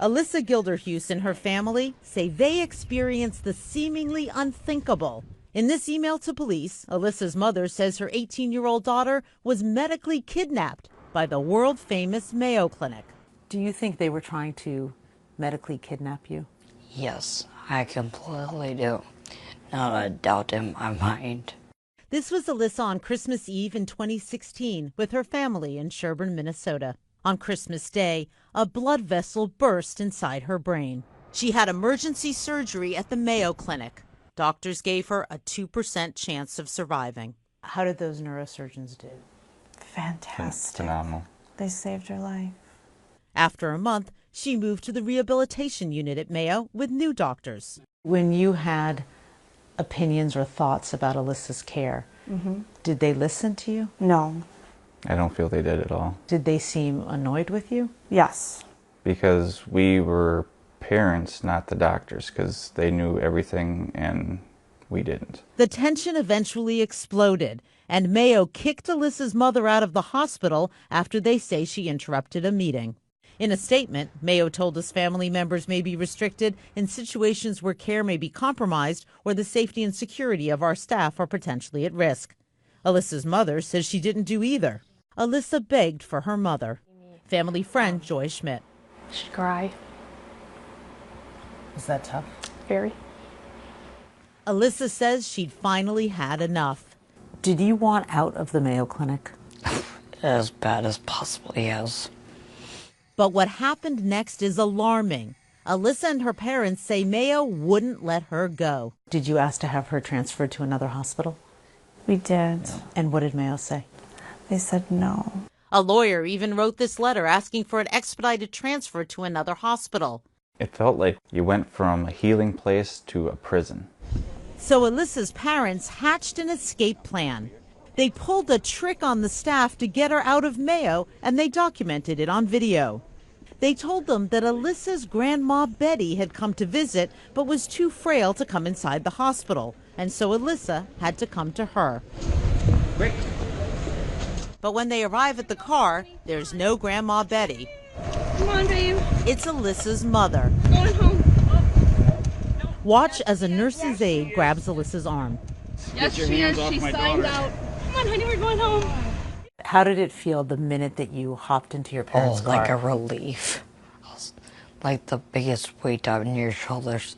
Alyssa Gilderhus and her family say they experienced the seemingly unthinkable. In this email to police, Alyssa's mother says her 18-year-old daughter was medically kidnapped by the world-famous Mayo Clinic. Do you think they were trying to medically kidnap you? Yes, I completely do. Not a doubt in my mind. This was Alyssa on Christmas Eve in 2016 with her family in Sherburne, Minnesota. On Christmas Day, a blood vessel burst inside her brain. She had emergency surgery at the Mayo Clinic. Doctors gave her a 2% chance of surviving. How did those neurosurgeons do? Fantastic. Phenomenal. They saved her life. After a month, she moved to the rehabilitation unit at Mayo with new doctors. When you had opinions or thoughts about Alyssa's care, did they listen to you? No. I don't feel they did at all. Did they seem annoyed with you? Yes. Because we were parents, not the doctors, because they knew everything and we didn't. The tension eventually exploded, and Mayo kicked Alyssa's mother out of the hospital after they say she interrupted a meeting. In a statement, Mayo told us family members may be restricted in situations where care may be compromised or the safety and security of our staff are potentially at risk. Alyssa's mother says she didn't do either. Alyssa begged for her mother. Family friend Joy Schmidt. She'd cry. Was that tough? Very. Alyssa says she'd finally had enough. Did you want out of the Mayo Clinic? As bad as possibly yes. But what happened next is alarming. Alyssa and her parents say Mayo wouldn't let her go. Did you ask to have her transferred to another hospital? We did. And what did Mayo say? They said no. A lawyer even wrote this letter asking for an expedited transfer to another hospital. It felt like you went from a healing place to a prison. So Alyssa's parents hatched an escape plan. They pulled a trick on the staff to get her out of Mayo, and they documented it on video. They told them that Alyssa's grandma Betty had come to visit but was too frail to come inside the hospital, and so Alyssa had to come to her. Quick. But when they arrive at the car, there's no Grandma Betty. Come on, babe. It's Alyssa's mother. Going home. Watch as a nurse's aide grabs Alyssa's arm. Yes, she is. She signed out. Come on, honey, we're going home. How did it feel the minute that you hopped into your parents' car? Like a relief. Like the biggest weight on your shoulders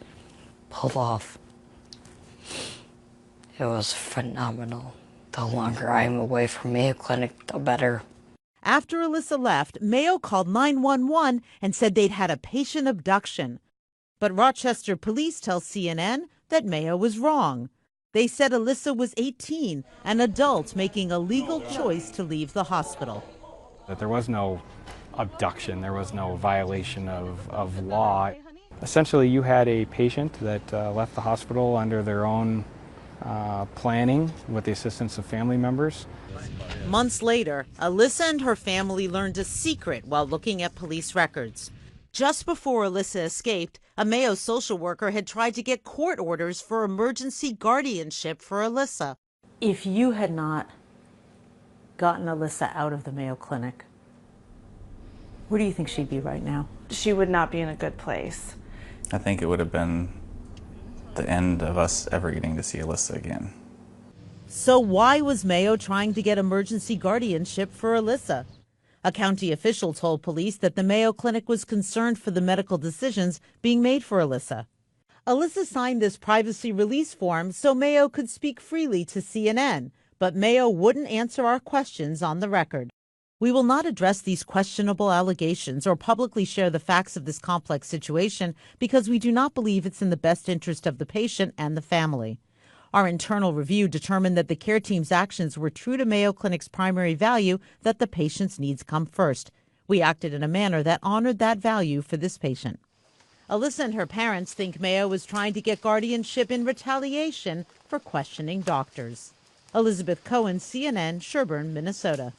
pulled off. It was phenomenal. The longer I'm away from Mayo Clinic, the better. After Alyssa left, Mayo called 911 and said they'd had a patient abduction. But Rochester police tell CNN that Mayo was wrong. They said Alyssa was 18, an adult making a legal choice to leave the hospital. That there was no abduction, there was no violation of law. Essentially, you had a patient that left the hospital under their own planning with the assistance of family members. Months later, Alyssa and her family learned a secret while looking at police records. Just before Alyssa escaped, a Mayo social worker had tried to get court orders for emergency guardianship for Alyssa. If you had not gotten Alyssa out of the Mayo Clinic, where do you think she'd be right now? She would not be in a good place. I think it would have been the end of us ever getting to see Alyssa again. So why was Mayo trying to get emergency guardianship for Alyssa? A county official told police that the Mayo Clinic was concerned for the medical decisions being made for Alyssa. Alyssa signed this privacy release form so Mayo could speak freely to CNN, but Mayo wouldn't answer our questions on the record. We will not address these questionable allegations or publicly share the facts of this complex situation because we do not believe it's in the best interest of the patient and the family. Our internal review determined that the care team's actions were true to Mayo Clinic's primary value that the patient's needs come first. We acted in a manner that honored that value for this patient. Alyssa and her parents think Mayo was trying to get guardianship in retaliation for questioning doctors. Elizabeth Cohen, CNN, Sherburne, Minnesota.